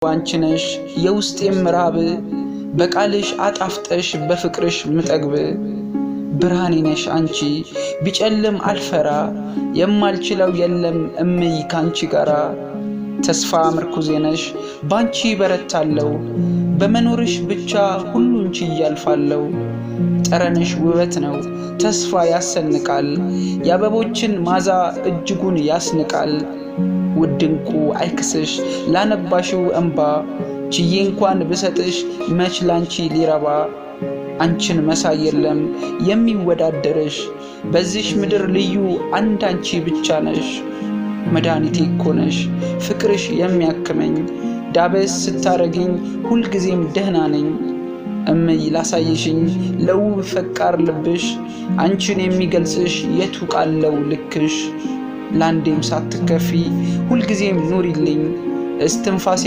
አንቺ ነሽ የውስጤም ምራብ በቃልሽ አጣፍጠሽ በፍቅርሽ ምጠግብ ብርሃኔ ነሽ አንቺ ቢጨልም አልፈራ የማልችለው የለም እምይ ካንቺ ጋራ ተስፋ ምርኩዜ ነሽ ባንቺ በረታለው በመኖርሽ ብቻ ሁሉን ችያልፋለው ጠረንሽ ውበት ነው ተስፋ ያሰንቃል ያበቦችን ማዛ እጅጉን ያስንቃል ውድንቁ አይክስሽ ላነባሽው እንባ ችዬ እንኳን ብሰጥሽ መች ላንቺ ሊረባ አንቺን መሳይ የለም የሚወዳደርሽ በዚህ ምድር ልዩ አንድ አንቺ ብቻ ነሽ መድኃኒቴ እኮ ነሽ ፍቅርሽ የሚያክመኝ ዳበስ ስታረጊኝ ሁል ጊዜም ደህና ነኝ እምይ ላሳይሽኝ ለውብ ፈቃር ልብሽ አንቺን የሚገልጽሽ የቱ ቃለው ልክሽ ላንዴም ሳትከፊ ሁል ጊዜም ኑሪልኝ እስትንፋሴ